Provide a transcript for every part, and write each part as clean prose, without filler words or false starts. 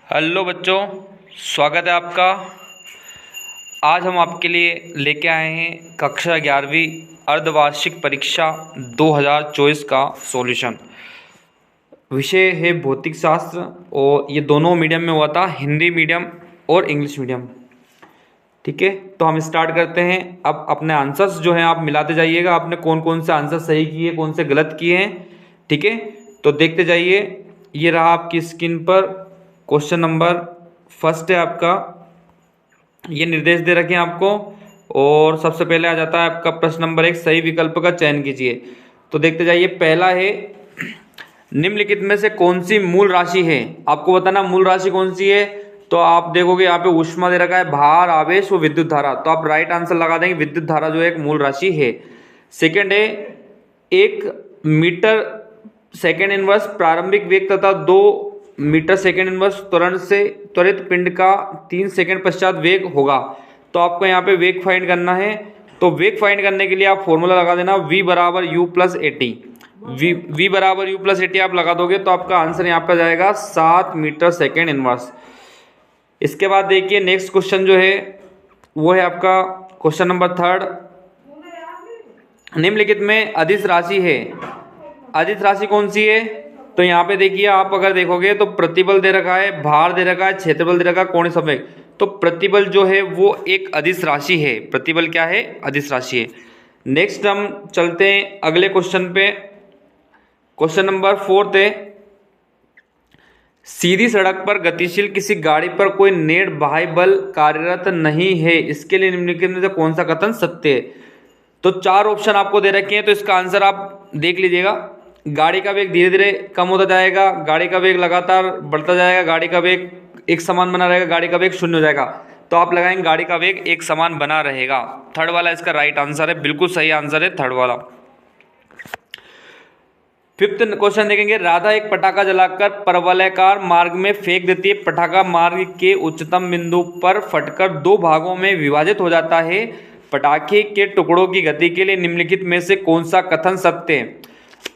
Hello बच्चों, स्वागत है आपका। आज हम आपके लिए लेके आए हैं कक्षा 11वीं अर्धवार्षिक परीक्षा 2024 का सॉल्यूशन। विषय है भौतिक शास्त्र और ये दोनों मीडियम में हुआ था, हिंदी मीडियम और इंग्लिश मीडियम। ठीक है, तो हम स्टार्ट करते हैं। अब अपने आंसर्स जो हैं आप मिलाते जाइएगा, आपने कौन कौन से आंसर सही किए, कौन से गलत किए हैं। ठीक है, तो देखते जाइए। ये रहा आपकी स्क्रीन पर क्वेश्चन नंबर फर्स्ट है आपका। ये निर्देश दे रखे हैं आपको और सबसे पहले आ जाता है आपका प्रश्न नंबर 1, सही विकल्प का चयन कीजिए। तो देखते जाइए, पहला है निम्नलिखित में से कौन सी मूल राशि है। आपको बताना मूल राशि कौन सी है। तो आप देखोगे यहाँ पे ऊष्मा दे रखा है, भार, आवेश व विद्युत धारा। तो आप राइट आंसर लगा देंगे, विद्युत धारा जो है एक मूल राशि है। सेकंड है 1 मीटर सेकेंड इनवर्स प्रारंभिक वेग तथा 2 मीटर सेकेंड इनवर्स त्वरित पिंड का 3 सेकेंड पश्चात वेग होगा। तो आपको यहाँ पे वेग फाइंड करना है। तो वेग फाइंड करने के लिए आप फॉर्मूला लगा देना v बराबर u प्लस एटी। v बराबर u प्लस एटी आप लगा दोगे तो आपका आंसर यहाँ पे जाएगा 7 मीटर सेकेंड इनवर्स। इसके बाद देखिए नेक्स्ट क्वेश्चन जो है वो है आपका क्वेश्चन नंबर 3। निम्नलिखित में अदिश राशि है। अदिश राशि कौन सी है। तो यहाँ पे देखिए, आप अगर देखोगे तो प्रतिबल दे रखा है, भार दे रखा है, क्षेत्रफल दे रखा है, कोणीय संवेग। तो प्रतिबल जो है वो एक अदिश राशि है। प्रतिबल क्या है, अदिश राशि है। नेक्स्ट हम चलते हैं अगले क्वेश्चन पे। क्वेश्चन नंबर 4 है, सीधी सड़क पर गतिशील किसी गाड़ी पर कोई नेट बाह्य बल कार्यरत नहीं है, इसके लिए निम्नलिखित में से कौन सा कथन सत्य है। तो 4 ऑप्शन आपको दे रखे हैं, तो इसका आंसर आप देख लीजिएगा। गाड़ी का वेग धीरे धीरे कम होता जाएगा, गाड़ी का वेग लगातार बढ़ता जाएगा, गाड़ी का वेग एक समान बना रहेगा, गाड़ी का वेग शून्य हो जाएगा। तो आप लगाएंगे गाड़ी का वेग एक समान बना रहेगा। थर्ड वाला इसका राइट आंसर है, बिल्कुल सही आंसर है थर्ड वाला। 5th क्वेश्चन देखेंगे, राधा एक पटाखा जलाकर परवलयाकार मार्ग में फेंक देती है। पटाखा मार्ग के उच्चतम बिंदु पर फटकर 2 भागों में विभाजित हो जाता है। पटाखे के टुकड़ों की गति के लिए निम्नलिखित में से कौन सा कथन सत्य है।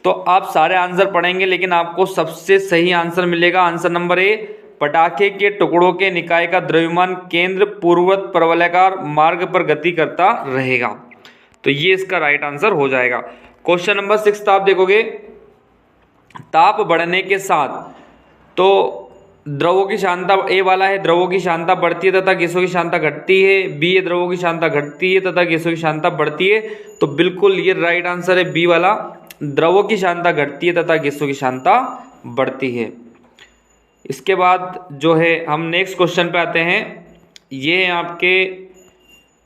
तो आप सारे आंसर पढ़ेंगे लेकिन आपको सबसे सही आंसर मिलेगा आंसर नंबर ए, पटाखे के टुकड़ों के निकाय का द्रव्यमान केंद्र पूर्ववत परवलयाकार मार्ग पर गति करता रहेगा। तो ये इसका राइट आंसर हो जाएगा। क्वेश्चन नंबर 6 आप देखोगे, ताप बढ़ने के साथ तो द्रवों की सांद्रता, ए वाला है द्रवों की सांद्रता बढ़ती है तथा गैसों की सांद्रता घटती है, बी है द्रवों की सांद्रता घटती है तथा गैसों की सांद्रता बढ़ती है। तो बिल्कुल ये राइट आंसर है बी वाला, द्रवों की सांद्रता घटती है तथा गैसों की सांद्रता बढ़ती है। इसके बाद जो है हम नेक्स्ट क्वेश्चन पे आते हैं। ये है आपके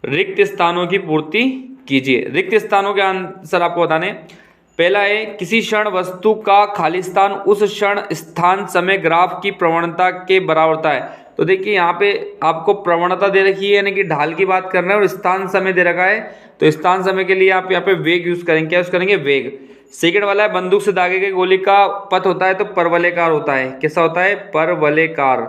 रिक्त स्थानों की पूर्ति कीजिए। रिक्त स्थानों के आंसर आपको बताने, पहला है किसी क्षण वस्तु का खाली स्थान उस क्षण स्थान समय ग्राफ की प्रवणता के बराबर होता है। तो देखिए यहाँ पे आपको प्रवणता दे रखी है, यानी कि ढाल की बात कर रहे हैं, और स्थान समय दे रखा है। तो स्थान समय के लिए आप यहाँ पे वेग यूज करेंगे। क्या यूज करेंगे, वेग। सेकंड वाला है बंदूक से दागे गई गोली का पथ होता है तो परवलयकार होता है। कैसा होता है, परवलयकार।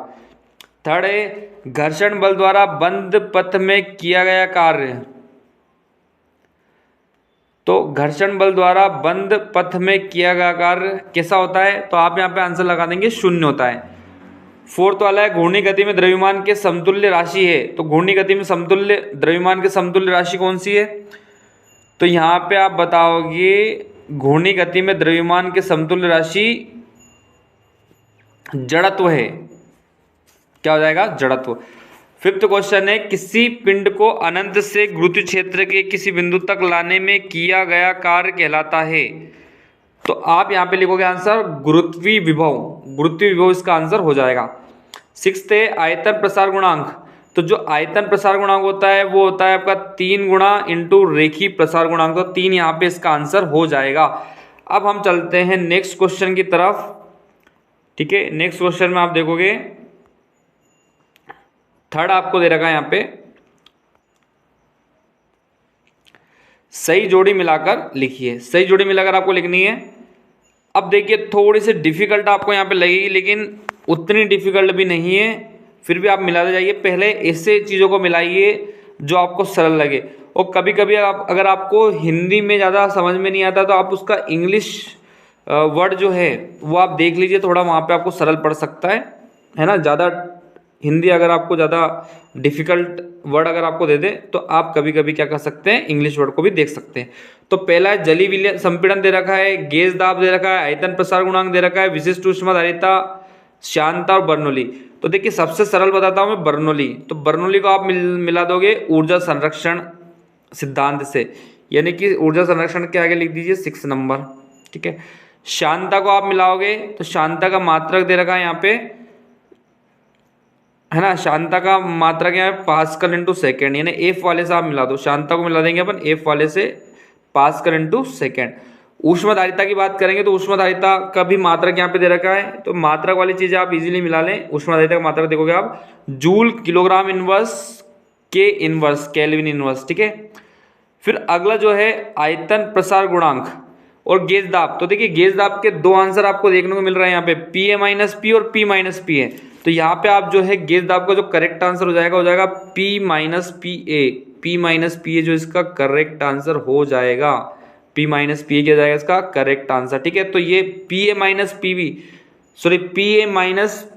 थर्ड है घर्षण बल द्वारा बंद पथ में किया गया कार्य। तो घर्षण बल द्वारा बंद पथ में किया गया कार्य कैसा होता है। तो आप यहाँ पे आंसर लगा देंगे शून्य होता है। फोर्थ वाला है घूर्णी गति में द्रव्यमान के समतुल्य राशि है। तो घूर्णी गति में समतुल्य द्रव्यमान के समतुल्य राशि कौन सी है। तो यहाँ पे आप बताओगे घूर्णी गति में द्रव्यमान के समतुल्य राशि जड़त्व है। क्या हो जाएगा, जड़त्व। 5th क्वेश्चन है, किसी पिंड को अनंत से गुरुत्वीय क्षेत्र के किसी बिंदु तक लाने में किया गया कार्य कहलाता है। तो आप यहाँ पे लिखोगे आंसर गुरुत्वीय विभव। गुरुत्वीय विभव इसका आंसर हो जाएगा। 6th है आयतन प्रसार गुणांक। तो जो आयतन प्रसार गुणांक होता है वो होता है आपका 3 गुणा इंटू रेखीय प्रसार गुणांक। तो 3 यहाँ पे इसका आंसर हो जाएगा। अब हम चलते हैं नेक्स्ट क्वेश्चन की तरफ। ठीक है, नेक्स्ट क्वेश्चन में आप देखोगे थर्ड आपको दे रखा है यहाँ पे, सही जोड़ी मिलाकर लिखिए। सही जोड़ी मिलाकर आपको लिखनी है। अब देखिए थोड़ी सी डिफिकल्ट आपको यहाँ पे लगेगी लेकिन उतनी डिफिकल्ट भी नहीं है, फिर भी आप मिलाते जाइए। पहले ऐसे चीज़ों को मिलाइए जो आपको सरल लगे। और कभी कभी अगर आपको हिंदी में ज़्यादा समझ में नहीं आता तो आप उसका इंग्लिश वर्ड जो है वो आप देख लीजिए, थोड़ा वहाँ पे आपको सरल पड़ सकता है। है ना, ज़्यादा हिंदी अगर आपको ज़्यादा डिफ़िकल्ट वर्ड अगर आपको दे दे तो आप कभी कभी क्या कर सकते हैं, इंग्लिश वर्ड को भी देख सकते हैं। तो पहला है जली विलयन संपीड़न दे रखा है, गेज दाब दे रखा है, आयतन प्रसार गुणांक दे रखा है, विशिष्ट ऊष्माधारिता, शांता और बर्नौली। तो देखिए सबसे सरल बताता हूँ मैं, बर्नौली। तो बर्नौली को आप मिला दोगे ऊर्जा संरक्षण सिद्धांत से, यानी कि ऊर्जा संरक्षण के आगे लिख दीजिए 6 नंबर, ठीक है। शांता को आप मिलाओगे तो शांता का मात्रक दे रखा है यहाँ पे, है ना, शांता का मात्रक यहाँ पे पास्कल इंटू सेकेंड, यानी एफ वाले से आप मिला दो, शांता को मिला देंगे अपन एफ वाले से पास्कल इंटू सेकेंड। ऊष्माधारिता की बात करेंगे तो ऊष्माधारिता का भी मात्रक यहाँ पे दे रखा है, तो मात्रक वाली चीजें आप इजीली मिला लें। ऊष्माधारिता का मात्रक देखोगे आप जूल किलोग्राम इनवर्स के इनवर्स केल्विन इनवर्स, ठीक है। फिर अगला जो है आयतन प्रसार गुणांक और गेज दाब। तो देखिए गेज दाब के दो आंसर आपको देखने को मिल रहा है यहाँ पे, पी ए माइनस पी और पी माइनस पी है। तो यहाँ पे आप जो है गेज दाब का जो करेक्ट आंसर हो जाएगा P minus P A, P minus P A जो इसका करेक्ट आंसर हो जाएगा, पी माइनस पी ए क्या जाएगा इसका करेक्ट आंसर, ठीक है। तो ये P A minus P B, sorry P A minus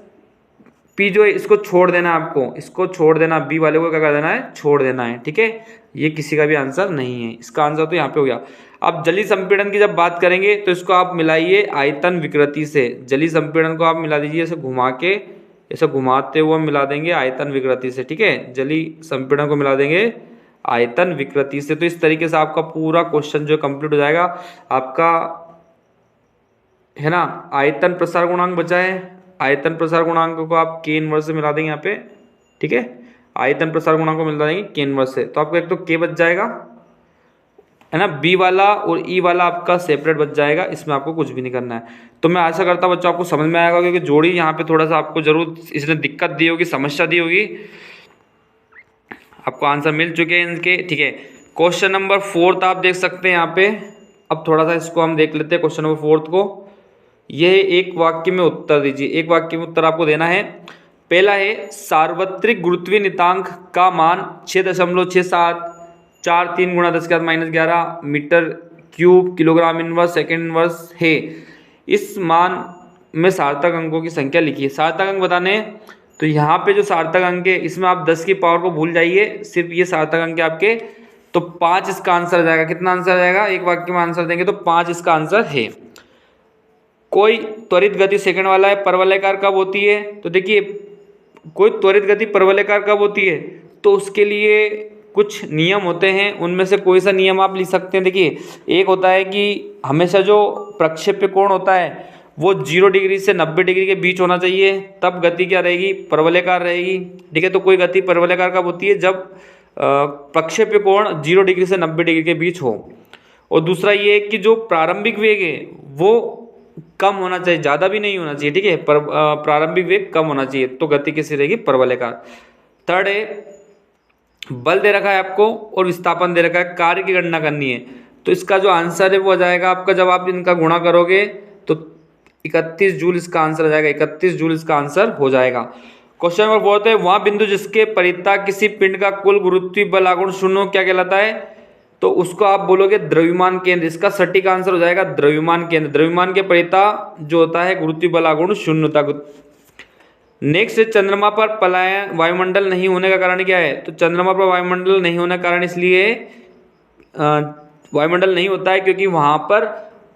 P जो है इसको छोड़ देना है आपको, इसको छोड़ देना, बी वाले को क्या कर देना है, छोड़ देना है, ठीक है। ये किसी का भी आंसर नहीं है, इसका आंसर तो यहाँ पे हो गया। अब जली संपीड़न की जब बात करेंगे तो इसको आप मिलाइए आयतन विकृति से, जली संपीड़न को आप मिला दीजिए ऐसे घुमा के, ऐसे घुमाते हुए मिला देंगे आयतन विकृति से, ठीक है। जली संपीड़न को मिला देंगे आयतन विकृति से। तो इस तरीके से आपका पूरा क्वेश्चन जो कंप्लीट हो जाएगा आपका, है ना। आयतन प्रसार गुणांक बचा है, आयतन प्रसार गुणांक को आप के इनवर्स से मिला देंगे यहाँ पे, ठीक है। आयतन प्रसार गुणांक को मिला देंगे के इनवर्स से, तो आपको एक तो के बच जाएगा, है ना, बी वाला और ई वाला आपका सेपरेट बच जाएगा, इसमें आपको कुछ भी नहीं करना है। तो मैं आशा करता हूँ बच्चों आपको समझ में आएगा, क्योंकि जोड़ी यहाँ पे थोड़ा सा आपको जरूर इसने दिक्कत दी होगी, समस्या दी होगी। आपको आंसर मिल चुके हैं इनके, ठीक है। क्वेश्चन नंबर 4 आप देख सकते हैं यहाँ पे। अब थोड़ा सा इसको हम देख लेते हैं क्वेश्चन नंबर 4 को। यह एक वाक्य में उत्तर दीजिए, एक वाक्य में उत्तर आपको देना है। पहला है सार्वत्रिक गुरुत्वीय नितांक का मान 6.6743 गुणा 10⁻⁻11 metre cube kilogram inverse second inverse है। इस मान में सार्थक अंकों की संख्या लिखिए। सार्थक अंक बताने, तो यहाँ पे जो सार्थक अंक है इसमें आप 10 की पावर को भूल जाइए, सिर्फ ये सार्थक अंक है आपके। तो 5 इसका आंसर आ जाएगा। कितना आंसर आ जाएगा, एक वाक्य में आंसर देंगे तो 5 इसका आंसर है। कोई त्वरित गति सेकंड वाला है, परवलयाकार कब होती है, तो देखिए कोई त्वरित गति परवलयाकार कब होती है, तो उसके लिए कुछ नियम होते हैं, उनमें से कोई सा नियम आप लिख सकते हैं। देखिए एक होता है कि हमेशा जो प्रक्षेप्य कोण होता है वो 0 डिग्री से 90 डिग्री के बीच होना चाहिए, तब गति क्या रहेगी, परवलयाकार रहेगी, ठीक है। तो कोई गति परवलयाकार कब होती है, जब प्रक्षेप्य कोण 0 डिग्री से 90 डिग्री के बीच हो। और दूसरा ये है कि जो प्रारंभिक वेग है वो कम होना चाहिए, ज़्यादा भी नहीं होना चाहिए, ठीक है। प्रारंभिक वेग कम होना चाहिए, तो गति कैसी रहेगी, परवलयाकार। थर्ड है बल दे रखा है आपको और विस्थापन दे रखा है, कार्य की गणना करनी है। तो इसका जो आंसर है वो आ जाएगा आपका, जब आप इनका गुणा करोगे तो 31 जूल इसका आंसर आ जाएगा, 31 जूल इसका आंसर हो जाएगा। क्वेश्चन नंबर 4 है वह बिंदु जिसके परितः किसी पिंड का कुल गुरुत्वीय बल आघूर्ण शून्य क्या कहलाता है, तो उसको आप बोलोगे द्रव्यमान केंद्र। इसका सटीक आंसर हो जाएगा द्रव्यमान केंद्र। द्रव्यमान के परितः जो होता है गुरुत्वीय बल आघूर्ण शून्यता। नेक्स्ट है चंद्रमा पर पलायन वायुमंडल नहीं होने का कारण क्या है, तो चंद्रमा पर वायुमंडल नहीं होने का कारण इसलिए वायुमंडल नहीं होता है क्योंकि वहां पर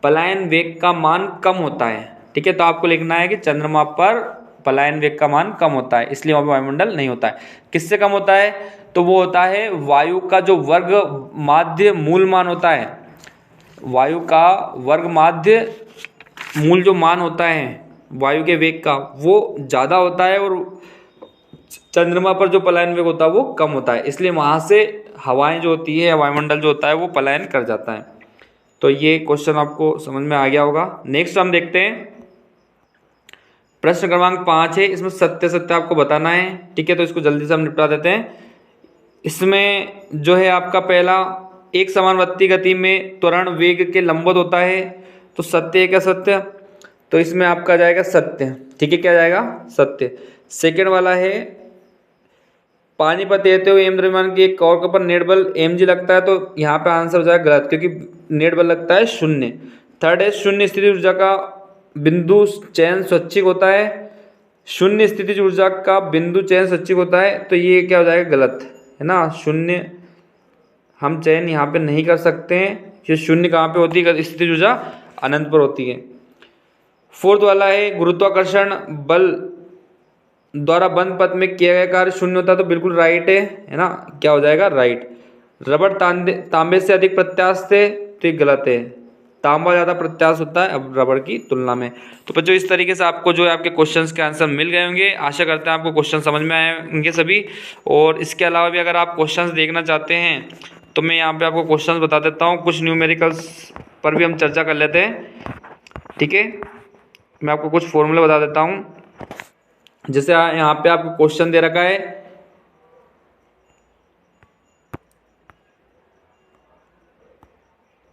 पलायन वेग का मान कम होता है, ठीक है। तो आपको लिखना है कि चंद्रमा पर पलायन वेग का मान कम होता है, इसलिए वहां पर वायुमंडल नहीं होता है। किससे कम होता है, तो वो होता है वायु का जो वर्ग माध्य मूल मान होता है, वायु का वर्ग माध्य मूल जो मान होता है वायु के वेग का वो ज़्यादा होता है, और चंद्रमा पर जो पलायन वेग होता है वो कम होता है, इसलिए वहाँ से हवाएं जो होती है, वायुमंडल जो होता है वो पलायन कर जाता है। तो ये क्वेश्चन आपको समझ में आ गया होगा। नेक्स्ट हम देखते हैं प्रश्न क्रमांक 5 है, इसमें सत्य सत्य आपको बताना है, ठीक है। तो इसको जल्दी से हम निपटा देते हैं। इसमें जो है आपका पहला, एक समानुवर्ती गति में त्वरण वेग के लंबवत होता है, तो सत्य है क्या, सत्य। तो इसमें आपका जाएगा सत्य, ठीक है, क्या जाएगा, सत्य। सेकंड वाला है पानी पर तैरते हुए एम द्रव्यमान की एक कॉर्क पर नेट बल mg लगता है, तो यहाँ पे आंसर हो जाएगा गलत, क्योंकि नेट बल लगता है 0। थर्ड है शून्य स्थिति ऊर्जा का बिंदु चयन स्वैच्छिक होता है, शून्य स्थितिज ऊर्जा का बिंदु चयन स्वैच्छिक होता है, तो ये क्या हो जाएगा, गलत है ना। शून्य हम चयन यहाँ पे नहीं कर सकते हैं। ये शून्य कहाँ पे होती है, स्थितिज ऊर्जा अनंत पर होती है। फोर्थ वाला है गुरुत्वाकर्षण बल द्वारा बंद पथ में किया गया कार्य शून्य होता है, तो बिल्कुल राइट है ना। क्या हो जाएगा, राइट। रबड़ तांबे से अधिक प्रत्यास्थ है, तो ये गलत है। तांबा ज़्यादा प्रत्यास्थ होता है अब रबड़ की तुलना में। तो बच्चों इस तरीके से आपको जो है आपके क्वेश्चंस के आंसर मिल गए होंगे। आशा करते हैं आपको क्वेश्चन समझ में आए होंगे सभी। और इसके अलावा भी अगर आप क्वेश्चंस देखना चाहते हैं तो मैं यहाँ पे आपको क्वेश्चंस बता देता हूँ। कुछ न्यूमेरिकल्स पर भी हम चर्चा कर लेते हैं, ठीक है। मैं आपको कुछ फॉर्मूले बता देता हूँ। जैसे यहाँ पे आपको क्वेश्चन दे रखा है,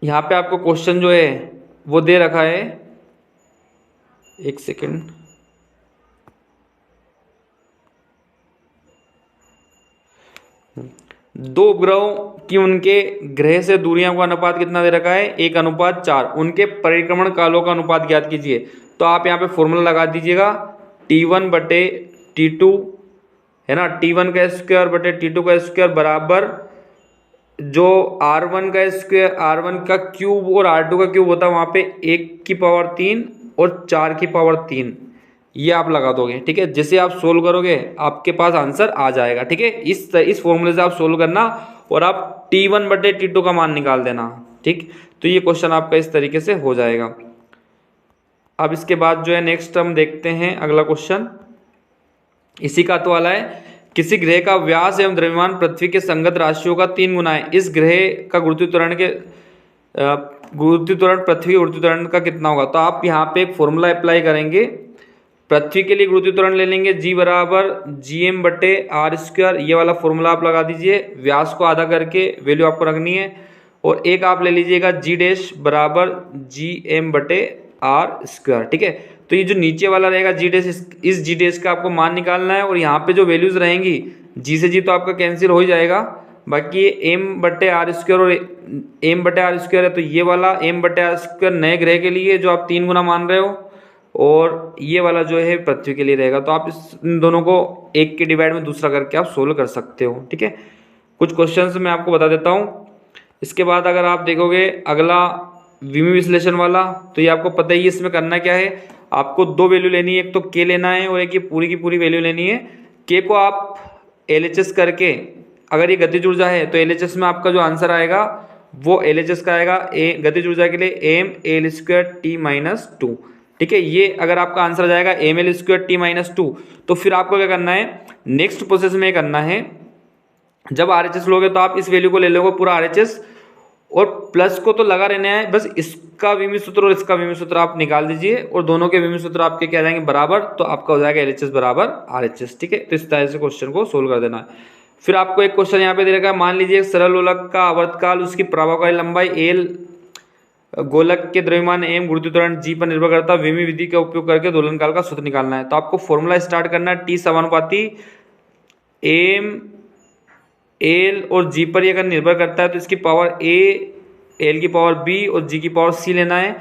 यहाँ पे आपको क्वेश्चन जो है वो दे रखा है, एक सेकेंड, दो उपग्रहों की उनके ग्रह से दूरियों का अनुपात कितना दे रखा है, 1:4। उनके परिक्रमण कालों का अनुपात ज्ञात कीजिए। तो आप यहाँ पे फॉर्मूला लगा दीजिएगा, T1/T2 है ना, T1 का स्क्वायर बटे T2 का स्क्वायर बराबर जो R1 का स्क्वायर, R1 का क्यूब और R2 का क्यूब होता है वहाँ पे 1⁻³ और 4⁻³ ये आप लगा दोगे, ठीक है। जैसे आप सोल्व करोगे आपके पास आंसर आ जाएगा, ठीक है। इस फॉर्मूले से आप सोल्व करना और आप T1/T2 का मान निकाल देना, ठीक। तो ये क्वेश्चन आपका इस तरीके से हो जाएगा। अब इसके बाद जो है नेक्स्ट हम देखते हैं अगला क्वेश्चन, इसी का तो वाला है, किसी ग्रह का व्यास एवं द्रव्यमान पृथ्वी के संगत राशियों का 3 गुना है। इस ग्रह का गुरुत्वाकर्षण पृथ्वी गुरुत्वाकर्षण का कितना होगा। तो आप यहाँ पे एक फॉर्मूला अप्लाई करेंगे। पृथ्वी के लिए गुरुत्वाकर्षण ले लेंगे, G बराबर Gm/r²। ये वाला फॉर्मूला आप लगा दीजिए, व्यास को आधा करके वैल्यू आपको रखनी है। और एक आप ले लीजिएगा G' बराबर Gm/r², ठीक है। तो ये जो नीचे वाला रहेगा G', इस G' का आपको मान निकालना है। और यहाँ पे जो वैल्यूज रहेंगी, G से G तो आपका कैंसिल हो ही जाएगा, बाकी ये m/r² और m/r² है। तो ये वाला m/r² नए ग्रह के लिए जो आप 3 गुना मान रहे हो, और ये वाला जो है पृथ्वी के लिए रहेगा। तो आप इन दोनों को एक के डिवाइड में दूसरा करके आप सोल्व कर सकते हो, ठीक है। कुछ क्वेश्चंस मैं आपको बता देता हूँ। इसके बाद अगर आप देखोगे अगला विमी विश्लेषण वाला, तो ये आपको पता ही है इसमें करना क्या है। आपको 2 वैल्यू लेनी है, एक तो के लेना है और एक ये पूरी की पूरी वैल्यू लेनी है। के को आप LHS करके, अगर ये गतिज ऊर्जा है तो LHS में आपका जो आंसर आएगा वो LHS का आएगा गतिज ऊर्जा के लिए mL²T-2, ठीक है। ये अगर आपका आंसर आ जाएगा mL²T-2, तो फिर आपको क्या करना है, नेक्स्ट प्रोसेस में करना है, जब RHS लोगे तो आप इस वैल्यू को ले लोगे पूरा RHS, और प्लस को तो लगा रहना है, बस इसका विमी सूत्र और इसका विमी सूत्र आप निकाल दीजिए और दोनों के विमी सूत्र आपके क्या जाएंगे बराबर, तो आपका हो जाएगा LHS बराबर RHS, ठीक है। तो इस तरह से क्वेश्चन को सोल्व कर देना है। फिर आपको एक क्वेश्चन यहाँ पे दे रखा है, मान लीजिए एक सरल गोलक का आवर्तकाल, उसकी प्रभावकारी लंबाई L, गोलक के द्रव्यमान M, गुरुत्वाकर्षण G पर निर्भर करता है। विमी विधि का उपयोग करके दोलन काल का सूत्र निकालना है। तो आपको फॉर्मूला स्टार्ट करना है, T समानुपाती M L और G पर ये अगर निर्भर करता है तो इसकी पावर A, L की पावर B और G की पावर C लेना है,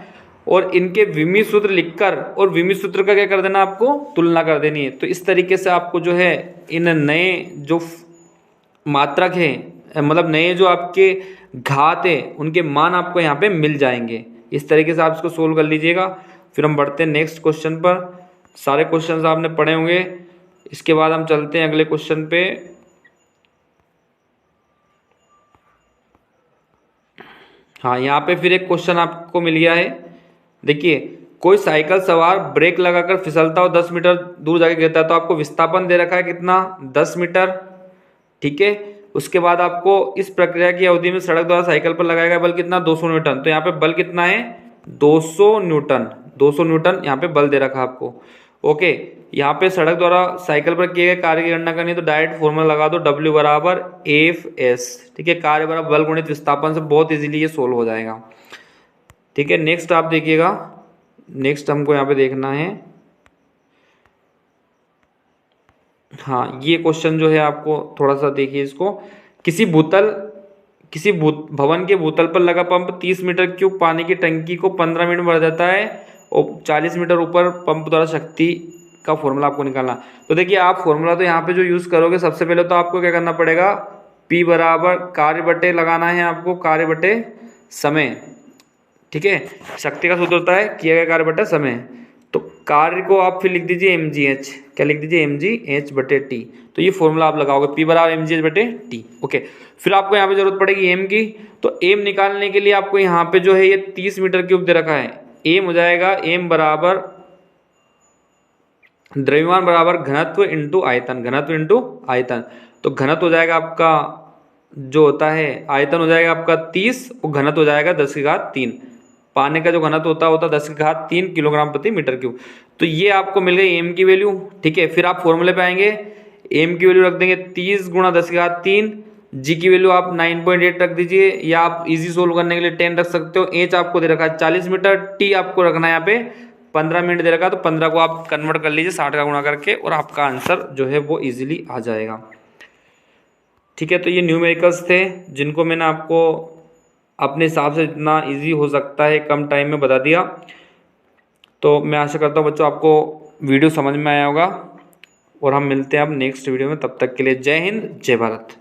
और इनके विमी सूत्र लिखकर और विमी सूत्र का क्या कर देना, आपको तुलना कर देनी है। तो इस तरीके से आपको जो है इन नए जो मात्रक हैं, मतलब नए जो आपके घात है, उनके मान आपको यहाँ पे मिल जाएंगे। इस तरीके से आप इसको सोल्व कर लीजिएगा। फिर हम बढ़ते हैं नेक्स्ट क्वेश्चन पर। सारे क्वेश्चन आपने पढ़े होंगे। इसके बाद हम चलते हैं अगले क्वेश्चन पे। हाँ, यहाँ पे फिर एक क्वेश्चन आपको मिल गया है। देखिए, कोई साइकिल सवार ब्रेक लगाकर फिसलता हो 10 मीटर दूर जाके गिरता है। तो आपको विस्थापन दे रखा है कितना, 10 मीटर, ठीक है। उसके बाद आपको इस प्रक्रिया की अवधि में सड़क द्वारा साइकिल पर लगाया गया बल कितना, 200 न्यूटन। तो यहाँ पे बल कितना है, 200 न्यूटन। 200 न्यूटन यहाँ पे बल दे रखा है आपको, ओके। यहाँ पे सड़क द्वारा साइकिल पर किए गए कार्य की गणना करनी है, तो डायरेक्ट फॉर्मूला लगा दो, W बराबर F/s, ठीक है। कार्य बराबर बल गुणित विस्थापन से बहुत इजीली ये सोल्व हो जाएगा, ठीक है। नेक्स्ट आप देखिएगा, नेक्स्ट हमको यहाँ पे देखना है, हाँ ये क्वेश्चन जो है आपको थोड़ा सा देखिए इसको। किसी भवन के भूतल पर लगा पंप 30 मीटर क्यूब पानी की टंकी को 15 मिनट में भर देता है, और 40 मीटर ऊपर पंप द्वारा शक्ति का फॉर्मूला आपको निकालना। तो देखिए आप फॉर्मूला तो यहाँ पे जो यूज़ करोगे, सबसे पहले तो आपको क्या करना पड़ेगा, P बराबर कार्य बटे लगाना है आपको, कार्य बटे समय, ठीक है। शक्ति का सूत्र होता है किया गया कार्य बटे समय। तो कार्य को आप फिर लिख दीजिए mgh, क्या लिख दीजिए mgh बटे t। तो ये फॉर्मूला आप लगाओगे P बराबर mgh बटे t। ओके, फिर आपको यहाँ पे जरूरत पड़ेगी m की। तो m निकालने के लिए आपको यहाँ पे जो है ये 30 मीटर क्यूब दे रखा है। m हो जाएगा m बराबर द्रव्यमान बराबर घनत्व इंटू आयतन, घनत्व इंटू आयतन। तो घनत्व हो जाएगा आपका जो होता है, आयतन हो जाएगा आपका 30 और घनत्व हो जाएगा 10 की घात 3। पानी का जो घनत्व होता है 10 की घात 3 किलोग्राम प्रति मीटर क्यूब। तो ये आपको मिल गई एम की वैल्यू, ठीक है। फिर आप फॉर्मूले पे आएंगे, एम की वैल्यू रख देंगे 30 गुणा 10 की घात 3, जी की वैल्यू आप 9.8 रख दीजिए, या आप इजी सोल्व करने के लिए 10 रख सकते हो। एच आपको दे रखा है 40 मीटर, टी आपको रखना है यहाँ पे 15 मिनट दे रखा है, तो 15 को आप कन्वर्ट कर लीजिए 60 का गुणा करके, और आपका आंसर जो है वो इजीली आ जाएगा, ठीक है। तो ये न्यूमेरिकल्स थे जिनको मैंने आपको अपने हिसाब से जितना इजी हो सकता है कम टाइम में बता दिया। तो मैं आशा करता हूँ बच्चों आपको वीडियो समझ में आया होगा, और हम मिलते हैं अब नेक्स्ट वीडियो में। तब तक के लिए जय हिंद, जय भारत।